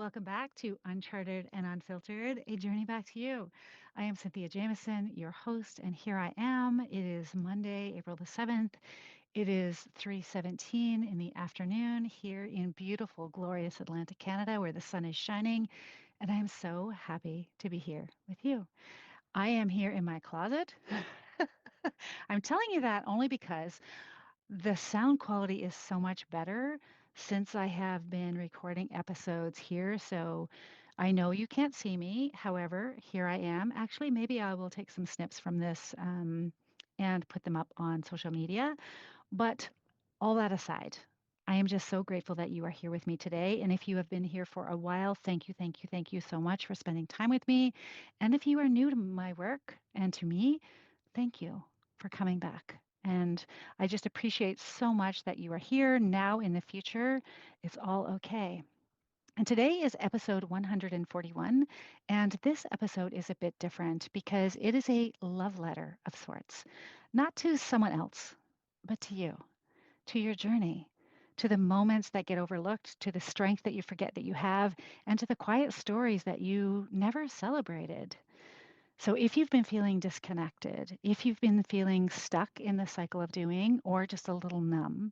welcome back to Uncharted and Unfiltered, a journey back to you. I am Cynthia Jamison, your host, and here I am. It is Monday, April the 7th. It is 3:17 in the afternoon here in beautiful, glorious Atlantic Canada where the sun is shining, and I am so happy to be here with you. I am here in my closet. I'm telling you that only because the sound quality is so much better since I have been recording episodes here. So I know you can't see me. However, here I am. Actually, maybe I will take some snips from this and put them up on social media. But all that aside, I am just so grateful that you are here with me today. And if you have been here for a while, thank you, thank you, thank you so much for spending time with me. And if you are new to my work and to me, thank you for coming back. And I just appreciate so much that you are here now. In the future, it's all okay. And today is episode 141. And this episode is a bit different because it is a love letter of sorts, not to someone else, but to you, to your journey, to the moments that get overlooked, to the strength that you forget that you have, and to the quiet stories that you never celebrated. So if you've been feeling disconnected, if you've been feeling stuck in the cycle of doing or just a little numb,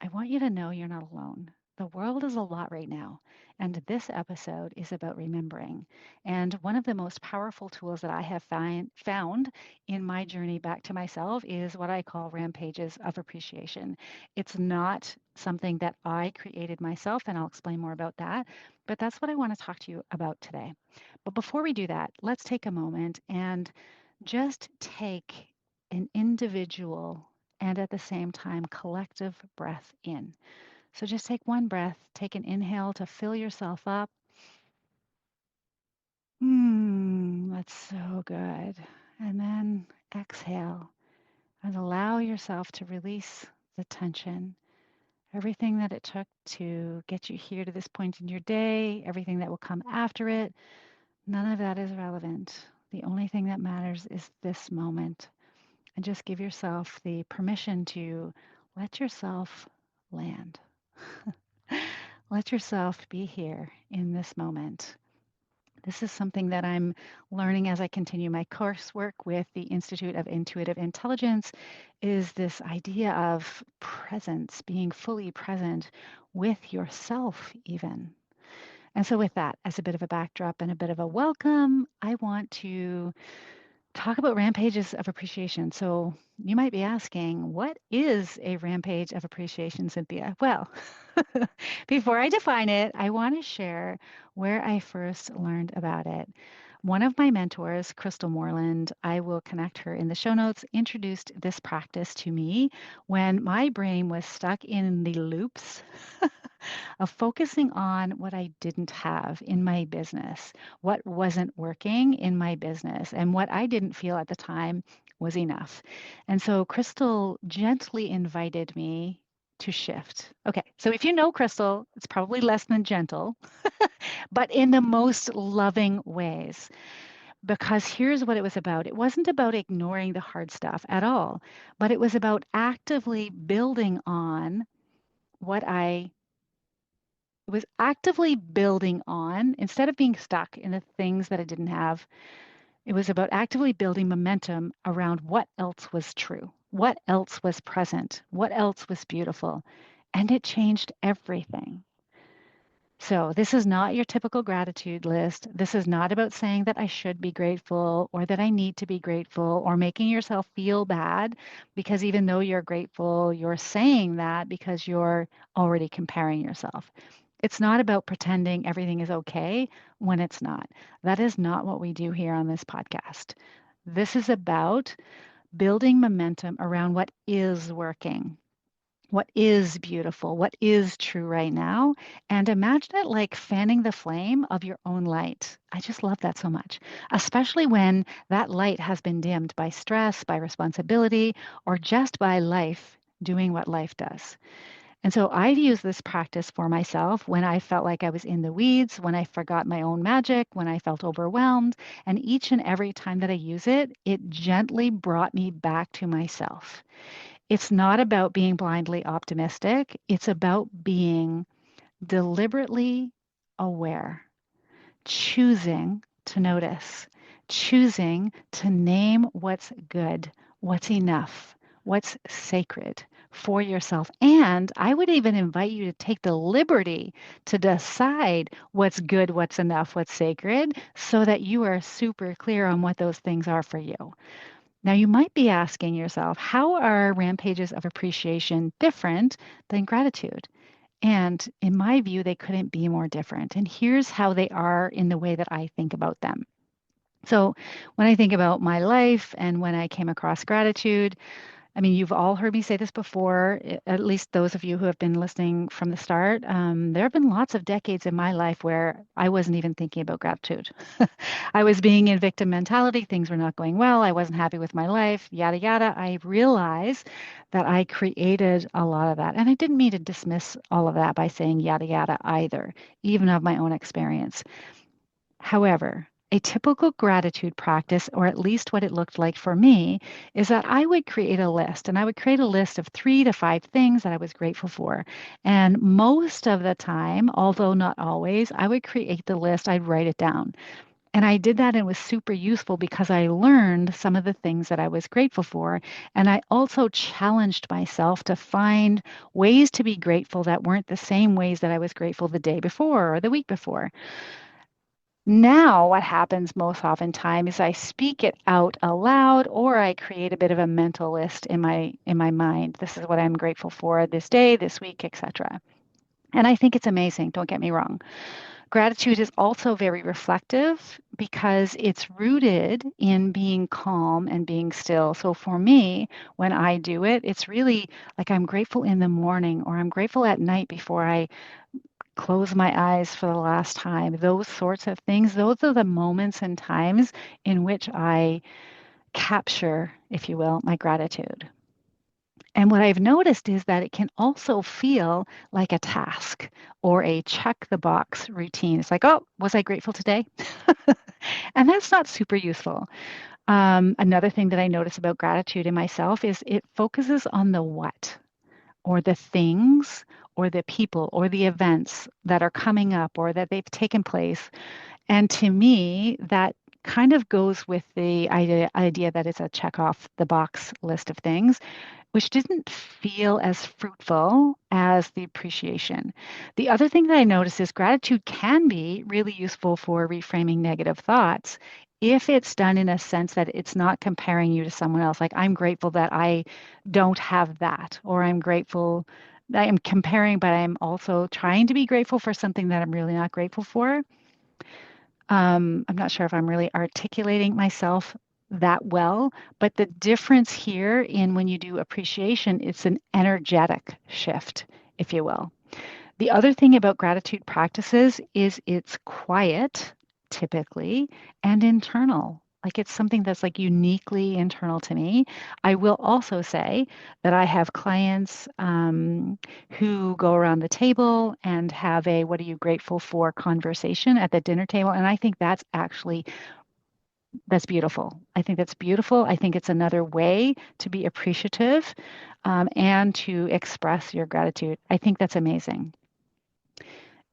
I want you to know you're not alone. The world is a lot right now, and this episode is about remembering. And one of the most powerful tools that I have found in my journey back to myself is what I call rampages of appreciation. It's not something that I created myself, and I'll explain more about that, but that's what I want to talk to you about today. But before we do that, let's take a moment and just take an individual and at the same time collective breath in. So just take one breath, take an inhale to fill yourself up. That's so good. And then exhale and allow yourself to release the tension, everything that it took to get you here to this point in your day, everything that will come after it. None of that is relevant. The only thing that matters is this moment. And just give yourself the permission to let yourself land. Let yourself be here in this moment. This is something that I'm learning as I continue my coursework with the Institute of Intuitive Intelligence is this idea of presence, being fully present with yourself even. And so with that as a bit of a backdrop and a bit of a welcome, I want to talk about rampages of appreciation. So you might be asking, what is a rampage of appreciation, Cynthia? Well, before I define it, I want to share where I first learned about it. One of my mentors, Crystal Moreland, I will connect her in the show notes, introduced this practice to me when my brain was stuck in the loops of focusing on what I didn't have in my business, what wasn't working in my business, and what I didn't feel at the time was enough. And so Crystal gently invited me to shift. Okay, so if you know Crystal, it's probably less than gentle, but in the most loving ways. Because here's what it was about it wasn't about ignoring the hard stuff at all, but it was about actively building on what I it was actively building on, instead of being stuck in the things that I didn't have, it was about actively building momentum around what else was true, what else was present, what else was beautiful. And it changed everything. So, this is not your typical gratitude list. This is not about saying that I should be grateful or that I need to be grateful or making yourself feel bad because even though you're grateful, you're saying that because you're already comparing yourself. It's not about pretending everything is okay when it's not. That is not what we do here on this podcast. This is about building momentum around what is working, what is beautiful, what is true right now, and imagine it like fanning the flame of your own light. I just love that so much, especially when that light has been dimmed by stress, by responsibility, or just by life doing what life does. And so I've used this practice for myself when I felt like I was in the weeds, when I forgot my own magic, when I felt overwhelmed. And each and every time that I use it, it gently brought me back to myself. It's not about being blindly optimistic. It's about being deliberately aware. choosing to notice, choosing to name what's good, what's enough, what's sacred for yourself. And I would even invite you to take the liberty to decide what's good, what's enough, what's sacred, so that you are super clear on what those things are for you. Now, you might be asking yourself, how are rampages of appreciation different than gratitude? And in my view, they couldn't be more different. And here's how they are in the way that I think about them. So, when I think about my life and when I came across gratitude, I mean, you've all heard me say this before, at least those of you who have been listening from the start. There have been lots of decades in my life where I wasn't even thinking about gratitude. I was being in victim mentality. Things were not going well. I wasn't happy with my life, yada, yada. I realized that I created a lot of that. And I didn't mean to dismiss all of that by saying yada, yada either, even of my own experience. However, a typical gratitude practice, or at least what it looked like for me, is that I would create a list and I would create a list of 3 to 5 things that I was grateful for. And most of the time, although not always, I would create the list, I'd write it down. And I did that and it was super useful because I learned some of the things that I was grateful for. And I also challenged myself to find ways to be grateful that weren't the same ways that I was grateful the day before or the week before. Now, what happens most oftentimes is I speak it out aloud or I create a bit of a mental list in my mind. This is what I'm grateful for this day, this week, etc. And I think it's amazing, don't get me wrong. Gratitude is also very reflective because it's rooted in being calm and being still. So for me, when I do it, it's really like I'm grateful in the morning or I'm grateful at night before I close my eyes for the last time. Those sorts of things, those are the moments and times in which I capture, if you will, my gratitude. And what I've noticed is that it can also feel like a task or a check the box routine. It's like, oh, was I grateful today? And that's not super useful. Another thing that I notice about gratitude in myself is it focuses on the what or the things or the people or the events that are coming up or that they've taken place. And to me, that kind of goes with the idea that it's a check off the box list of things, which didn't feel as fruitful as the appreciation. The other thing that I noticed is gratitude can be really useful for reframing negative thoughts if it's done in a sense that it's not comparing you to someone else. Like, I'm grateful that I don't have that, or I'm grateful that I'm comparing, but I'm also trying to be grateful for something that I'm really not grateful for. I'm not sure if I'm really articulating myself that well, but the difference here in when you do appreciation, it's an energetic shift, if you will. The other thing about gratitude practices is it's quiet, typically, and internal. Like it's something that's like uniquely internal to me. I will also say that I have clients who go around the table and have a what are you grateful for conversation at the dinner table. And I think that's beautiful. I think that's beautiful. I think it's another way to be appreciative and to express your gratitude. I think that's amazing.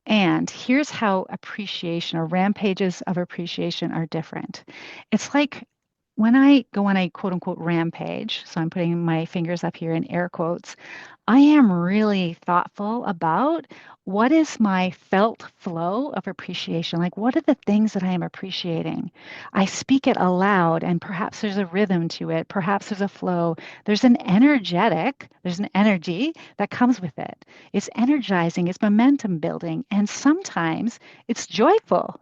And here's how appreciation or rampages of appreciation are different. It's like when I go on a quote unquote rampage, so I'm putting my fingers up here in air quotes, I am really thoughtful about what is my felt flow of appreciation. Like, what are the things that I am appreciating? I speak it aloud, and perhaps there's a rhythm to it. Perhaps there's a flow. There's an energy that comes with it. It's energizing, it's momentum building, and sometimes it's joyful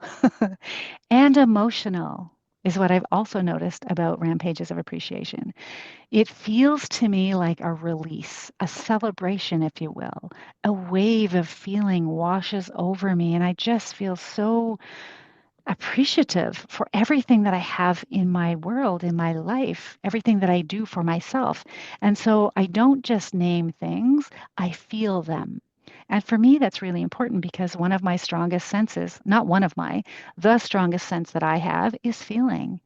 and emotional. Is what I've also noticed about rampages of appreciation. It feels to me like a release, a celebration, if you will. A wave of feeling washes over me, and I just feel so appreciative for everything that I have in my world, in my life, everything that I do for myself. And so I don't just name things, I feel them. And for me, that's really important because one of my strongest senses, not one of my, the strongest sense that I have is feeling.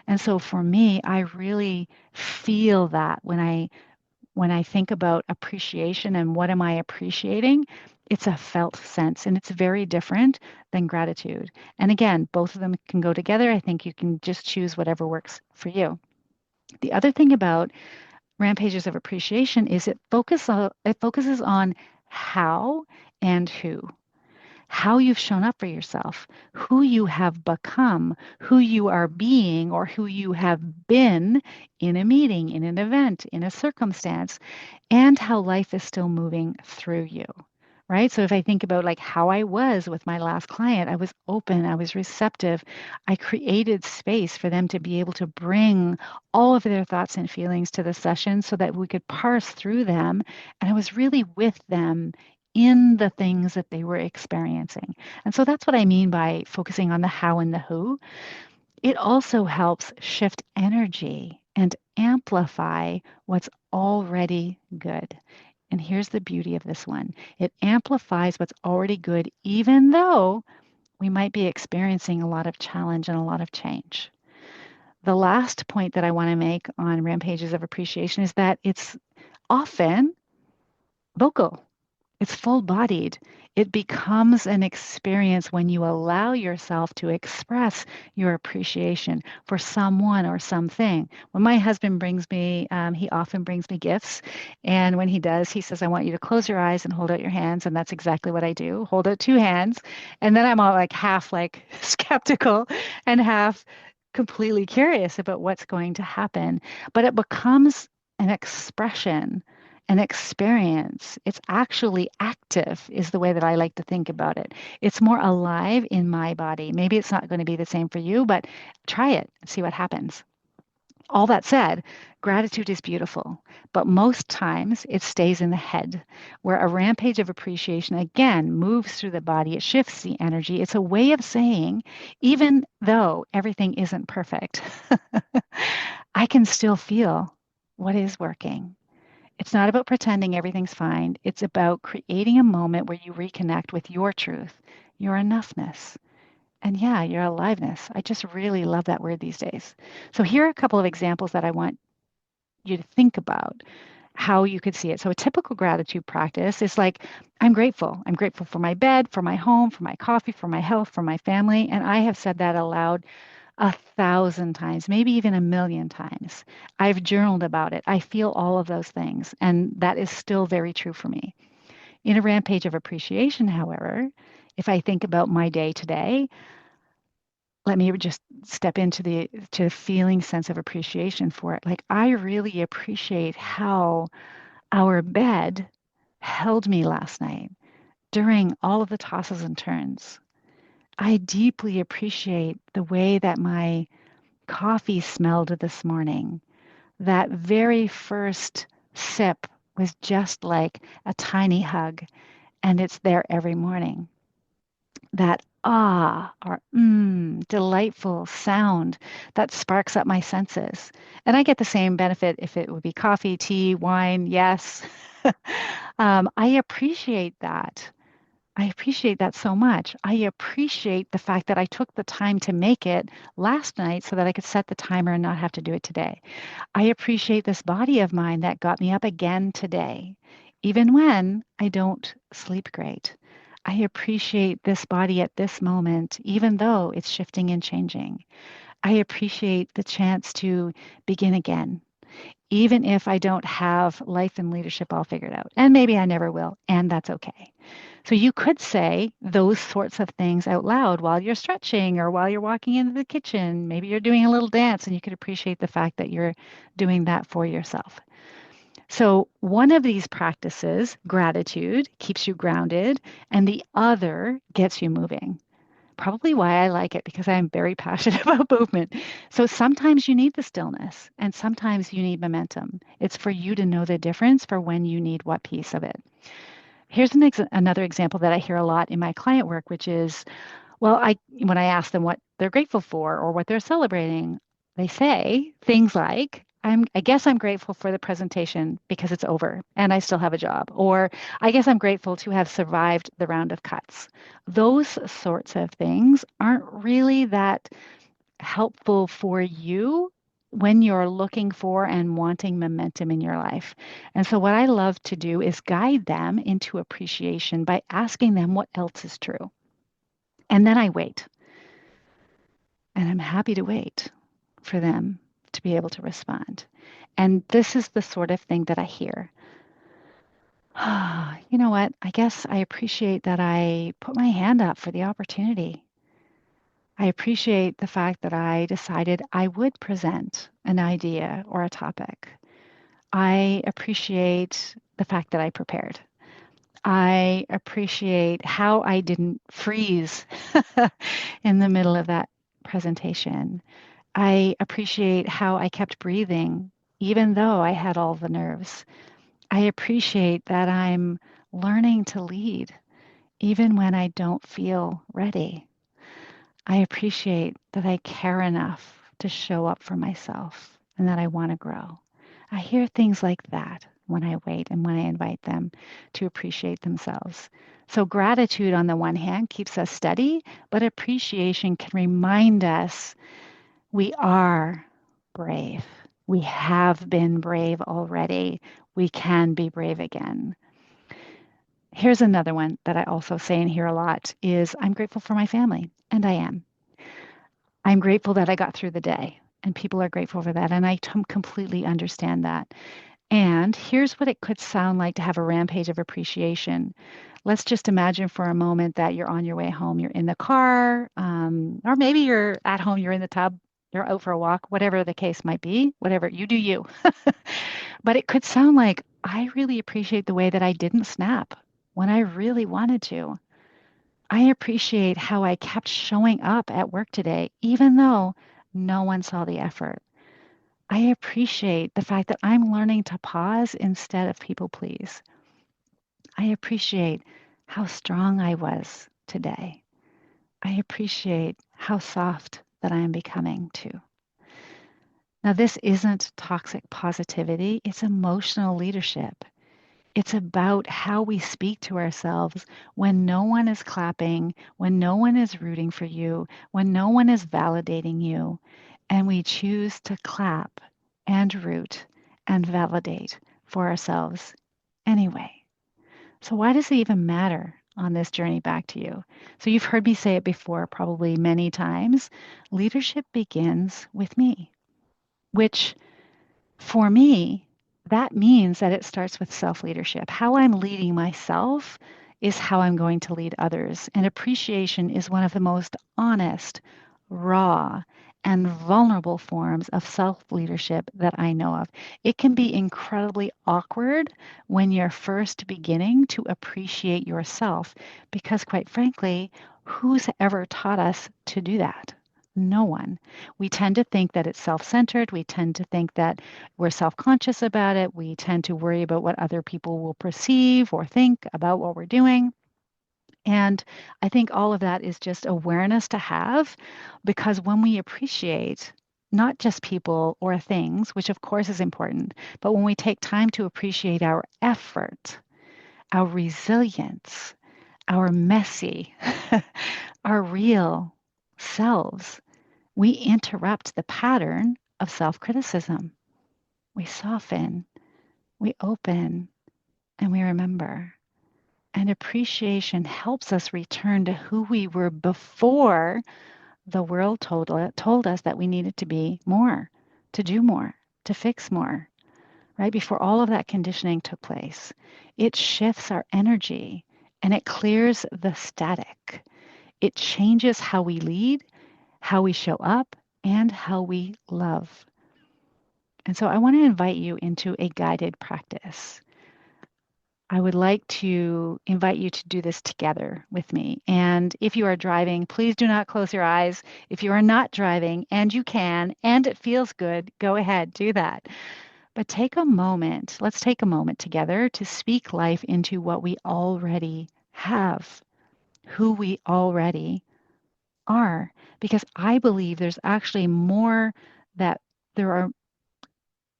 And so for me, I really feel that when I think about appreciation and what am I appreciating, It's a felt sense, and it's very different than gratitude. And again, both of them can go together. I think you can just choose whatever works for you. The other thing about Rampages of Appreciation is it focuses on how and who. How you've shown up for yourself, who you have become, who you are being, or who you have been in a meeting, in an event, in a circumstance, and how life is still moving through you. Right. So if I think about like how I was with my last client, I was open, I was receptive. I created space for them to be able to bring all of their thoughts and feelings to the session so that we could parse through them. And I was really with them in the things that they were experiencing. And so that's what I mean by focusing on the how and the who. It also helps shift energy and amplify what's already good. And here's the beauty of this one, it amplifies what's already good, even though we might be experiencing a lot of challenge and a lot of change. The last point that I want to make on Rampages of Appreciation is that it's often vocal. It's full-bodied. It becomes an experience when you allow yourself to express your appreciation for someone or something. When my husband brings me, he often brings me gifts. And when he does, he says, I want you to close your eyes and hold out your hands. And that's exactly what I do. Hold out two hands. And then I'm all like half like skeptical and half completely curious about what's going to happen. But it becomes an expression, an experience. It's actually active, is the way that I like to think about it. It's more alive in my body. Maybe it's not going to be the same for you, but try it and see what happens. All that said, gratitude is beautiful, but most times it stays in the head, where a rampage of appreciation again moves through the body. It shifts the energy. It's a way of saying, even though everything isn't perfect, I can still feel what is working. It's not about pretending everything's fine. It's about creating a moment where you reconnect with your truth, your enoughness, and yeah, your aliveness. I just really love that word these days. So here are a couple of examples that I want you to think about how you could see it. So a typical gratitude practice is like, I'm grateful. I'm grateful for my bed, for my home, for my coffee, for my health, for my family. And I have said that aloud 1,000 times, maybe even 1,000,000 times. I've journaled about it. I feel all of those things. And that is still very true for me. In a rampage of appreciation, however, if I think about my day today, let me just step into the feeling sense of appreciation for it. Like I really appreciate how our bed held me last night during all of the tosses and turns. I deeply appreciate the way that my coffee smelled this morning. That very first sip was just like a tiny hug, and it's there every morning. That or delightful sound that sparks up my senses. And I get the same benefit if it would be coffee, tea, wine, yes. I appreciate that. I appreciate that so much. I appreciate the fact that I took the time to make it last night so that I could set the timer and not have to do it today. I appreciate this body of mine that got me up again today, even when I don't sleep great. I appreciate this body at this moment, even though it's shifting and changing. I appreciate the chance to begin again, even if I don't have life and leadership all figured out. And maybe I never will, and that's okay. So you could say those sorts of things out loud while you're stretching or while you're walking into the kitchen. Maybe you're doing a little dance and you could appreciate the fact that you're doing that for yourself. So one of these practices, gratitude, keeps you grounded, and the other gets you moving. Probably why I like it, because I'm very passionate about movement. So sometimes you need the stillness and sometimes you need momentum. It's for you to know the difference for when you need what piece of it. Here's another example that I hear a lot in my client work, which is, well, when I ask them what they're grateful for or what they're celebrating, they say things like, I guess I'm grateful for the presentation because it's over and I still have a job. Or I guess I'm grateful to have survived the round of cuts. Those sorts of things aren't really that helpful for you when you're looking for and wanting momentum in your life. And so, what I love to do is guide them into appreciation by asking them what else is true. And then I wait. And I'm happy to wait for them to be able to respond. And this is the sort of thing that I hear. You know what? I guess I appreciate that I put my hand up for the opportunity. I appreciate the fact that I decided I would present an idea or a topic. I appreciate the fact that I prepared. I appreciate how I didn't freeze in the middle of that presentation. I appreciate how I kept breathing, even though I had all the nerves. I appreciate that I'm learning to lead, even when I don't feel ready. I appreciate that I care enough to show up for myself and that I want to grow. I hear things like that when I wait and when I invite them to appreciate themselves. So, gratitude on the one hand keeps us steady, but appreciation can remind us we are brave. We have been brave already. We can be brave again. Here's another one that I also say and hear a lot is I'm grateful for my family, and I am. I'm grateful that I got through the day, and people are grateful for that, and I completely understand that. And here's what it could sound like to have a rampage of appreciation. Let's just imagine for a moment that you're on your way home, you're in the car, or maybe you're at home, you're in the tub, you're out for a walk, whatever the case might be, whatever you do, you. But it could sound like, I really appreciate the way that I didn't snap when I really wanted to. I appreciate how I kept showing up at work today, even though no one saw the effort. I appreciate the fact that I'm learning to pause instead of people please. I appreciate how strong I was today. I appreciate how soft that I am becoming too. Now, this isn't toxic positivity, it's emotional leadership. It's about how we speak to ourselves when no one is clapping, when no one is rooting for you, when no one is validating you, and we choose to clap and root and validate for ourselves anyway. So, why does it even matter on this journey back to you? So, you've heard me say it before, probably many times. Leadership begins with me, which for me, that means that it starts with self leadership. How I'm leading myself is how I'm going to lead others. And appreciation is one of the most honest, raw, and vulnerable forms of self leadership that I know of. It can be incredibly awkward when you're first beginning to appreciate yourself, because, quite frankly, who's ever taught us to do that? No one. We tend to think that it's self centered. We tend to think that we're self conscious about it. We tend to worry about what other people will perceive or think about what we're doing. And I think all of that is just awareness to have, because when we appreciate not just people or things, which of course is important, but when we take time to appreciate our effort, our resilience, our messy, our real selves, we interrupt the pattern of self criticism. We soften, we open, and we remember. And appreciation helps us return to who we were before the world told us that we needed to be more, to do more, to fix more, right? Before all of that conditioning took place. It shifts our energy and it clears the static. It changes how we lead, how we show up, and how we love. And so I want to invite you into a guided practice. I would like to invite you to do this together with me. And if you are driving, please do not close your eyes. If you are not driving and you can, and it feels good, go ahead, do that. But take a moment, let's take a moment together to speak life into what we already have, who we already are. Because I believe there's actually more that there are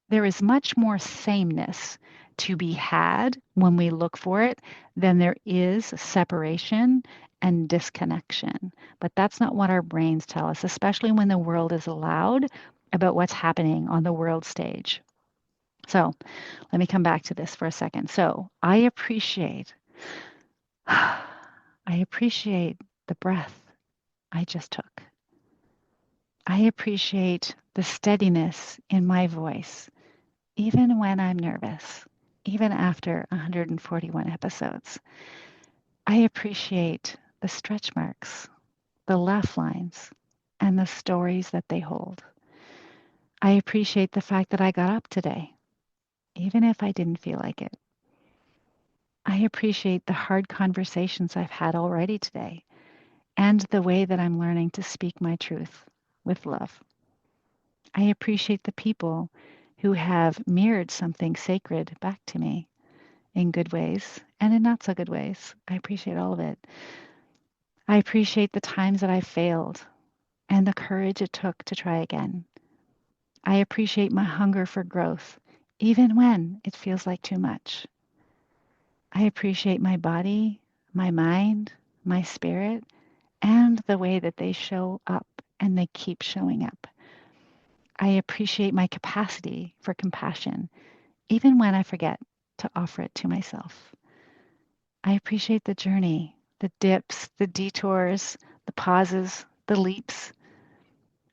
there is much more sameness to be had when we look for it than there is separation and disconnection. But that's not what our brains tell us, especially when the world is loud. about what's happening on the world stage. So let me come back to this for a second. So I appreciate the breath I just took. I appreciate the steadiness in my voice, even when I'm nervous, even after 141 episodes. I appreciate the stretch marks, the laugh lines, and the stories that they hold. I appreciate the fact that I got up today, even if I didn't feel like it. I appreciate the hard conversations I've had already today and the way that I'm learning to speak my truth with love. I appreciate the people who have mirrored something sacred back to me in good ways and in not so good ways. I appreciate all of it. I appreciate the times that I failed and the courage it took to try again. I appreciate my hunger for growth, even when it feels like too much. I appreciate my body, my mind, my spirit, and the way that they show up and they keep showing up. I appreciate my capacity for compassion, even when I forget to offer it to myself. I appreciate the journey, the dips, the detours, the pauses, the leaps.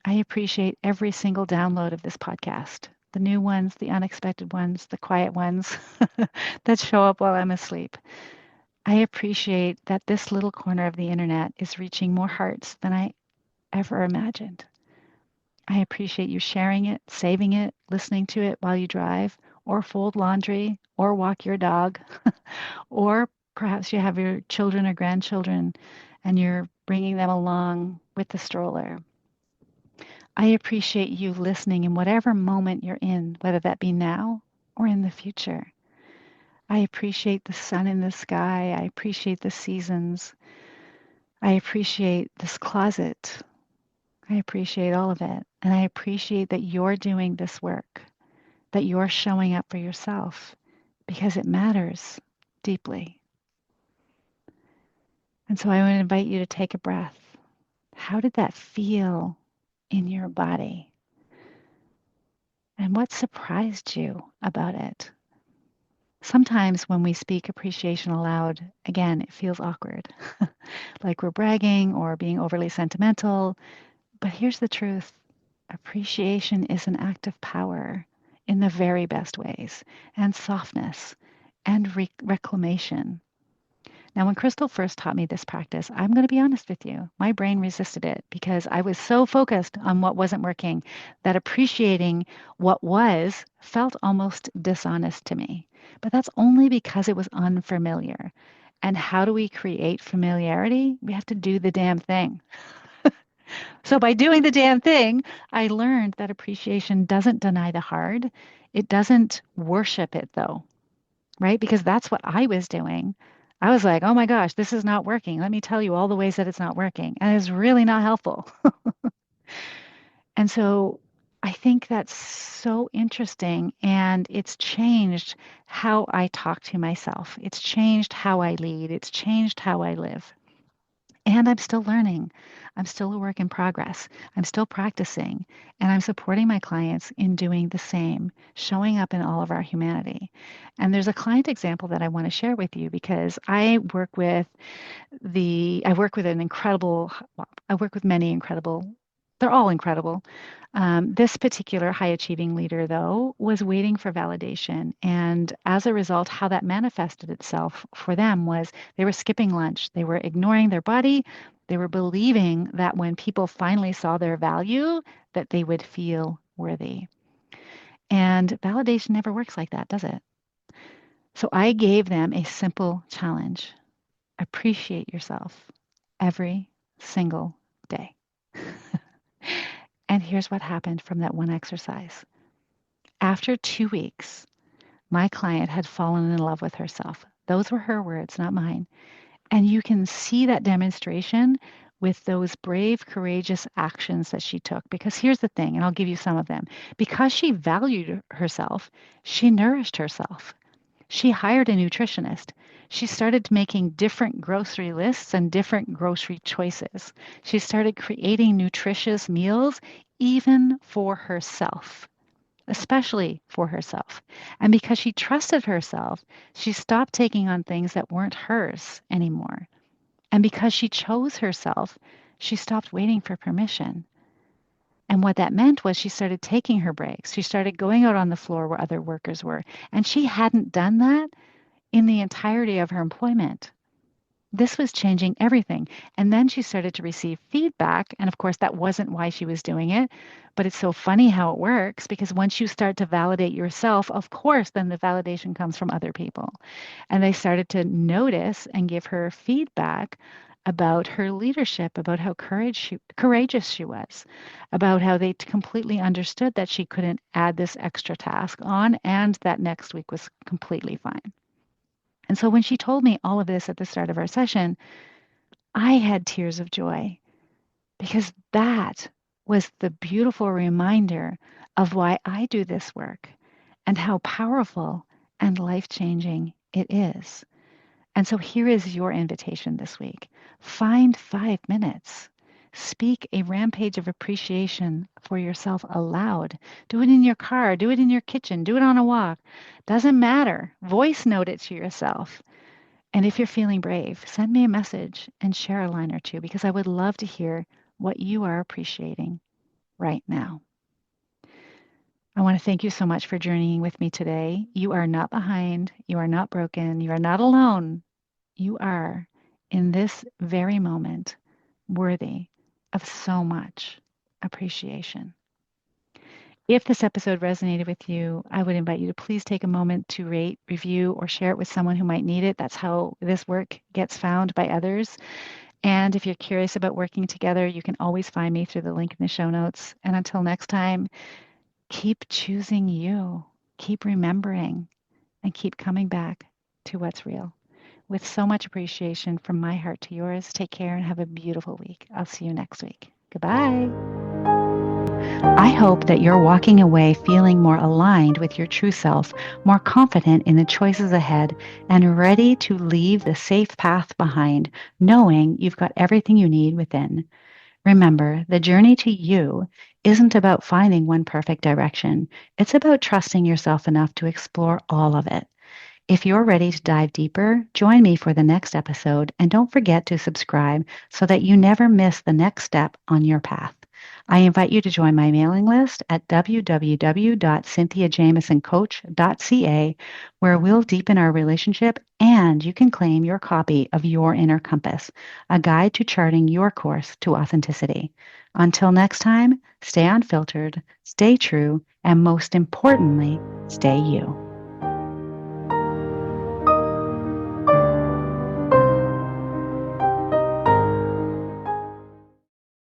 I appreciate every single download of this podcast, the new ones, the unexpected ones, the quiet ones that show up while I'm asleep. I appreciate that this little corner of the internet is reaching more hearts than I ever imagined. I appreciate you sharing it, saving it, listening to it while you drive, or fold laundry, or walk your dog, or perhaps you have your children or grandchildren and you're bringing them along with the stroller. I appreciate you listening in whatever moment you're in, whether that be now or in the future. I appreciate the sun in the sky. I appreciate the seasons. I appreciate this closet. I appreciate all of it. And I appreciate that you're doing this work, that you're showing up for yourself because it matters deeply. And so I want to invite you to take a breath. How did that feel in your body? And what surprised you about it? Sometimes when we speak appreciation aloud, again, it feels awkward, like we're bragging or being overly sentimental. But here's the truth. Appreciation is an act of power in the very best ways, and softness and reclamation. Now, when Crystal first taught me this practice, I'm going to be honest with you, my brain resisted it because I was so focused on what wasn't working that appreciating what was felt almost dishonest to me. But that's only because it was unfamiliar. And how do we create familiarity? We have to do the damn thing. So by doing the damn thing, I learned that appreciation doesn't deny the hard. It doesn't worship it though, right? Because that's what I was doing. I was like, oh my gosh, this is not working. Let me tell you all the ways that it's not working. And it's really not helpful. And so I think that's so interesting. And it's changed how I talk to myself. It's changed how I lead. It's changed how I live. And I'm still learning. I'm still a work in progress. I'm still practicing. And I'm supporting my clients in doing the same, showing up in all of our humanity. And there's a client example that I want to share with you because I work with an incredible, well, I work with many incredible, they're all incredible. This particular high achieving leader, though, was waiting for validation. And as a result, how that manifested itself for them was they were skipping lunch, they were ignoring their body, they were believing that when people finally saw their value, that they would feel worthy. And validation never works like that, does it? So I gave them a simple challenge. Appreciate yourself every single day. And here's what happened from that one exercise. After 2 weeks, my client had fallen in love with herself. Those were her words, not mine. And you can see that demonstration with those brave, courageous actions that she took. Because here's the thing, and I'll give you some of them. Because she valued herself, she nourished herself. She hired a nutritionist. She started making different grocery lists and different grocery choices. She started creating nutritious meals even for herself, especially for herself. And because she trusted herself, she stopped taking on things that weren't hers anymore. And because she chose herself, she stopped waiting for permission. And what that meant was she started taking her breaks. She started going out on the floor where other workers were. And she hadn't done that in the entirety of her employment. This was changing everything. And then she started to receive feedback. And of course, that wasn't why she was doing it. But it's so funny how it works because once you start to validate yourself, of course, then the validation comes from other people. And they started to notice and give her feedback about her leadership, about how courageous she was, about how they completely understood that she couldn't add this extra task on and that next week was completely fine. And so when she told me all of this at the start of our session, I had tears of joy because that was the beautiful reminder of why I do this work and how powerful and life-changing it is. And so here is your invitation this week. Find 5 minutes. Speak a rampage of appreciation for yourself aloud. Do it in your car, do it in your kitchen, do it on a walk. Doesn't matter. Voice note it to yourself. And if you're feeling brave, send me a message and share a line or two because I would love to hear what you are appreciating right now. I want to thank you so much for journeying with me today. You are not behind. You are not broken. You are not alone. You are, in this very moment, worthy of so much appreciation. If this episode resonated with you, I would invite you to please take a moment to rate, review, or share it with someone who might need it. That's how this work gets found by others. And if you're curious about working together, you can always find me through the link in the show notes. And until next time, keep choosing you, keep remembering, and keep coming back to what's real. With so much appreciation from my heart to yours, take care and have a beautiful week. I'll see you next week. Goodbye. I hope that you're walking away feeling more aligned with your true self, more confident in the choices ahead, and ready to leave the safe path behind, knowing you've got everything you need within. Remember, the journey to you isn't about finding one perfect direction. It's about trusting yourself enough to explore all of it. If you're ready to dive deeper, join me for the next episode and don't forget to subscribe so that you never miss the next step on your path. I invite you to join my mailing list at www.cynthiajamesoncoach.ca, where we'll deepen our relationship and you can claim your copy of Your Inner Compass, a guide to charting your course to authenticity. Until next time, stay unfiltered, stay true, and most importantly, stay you.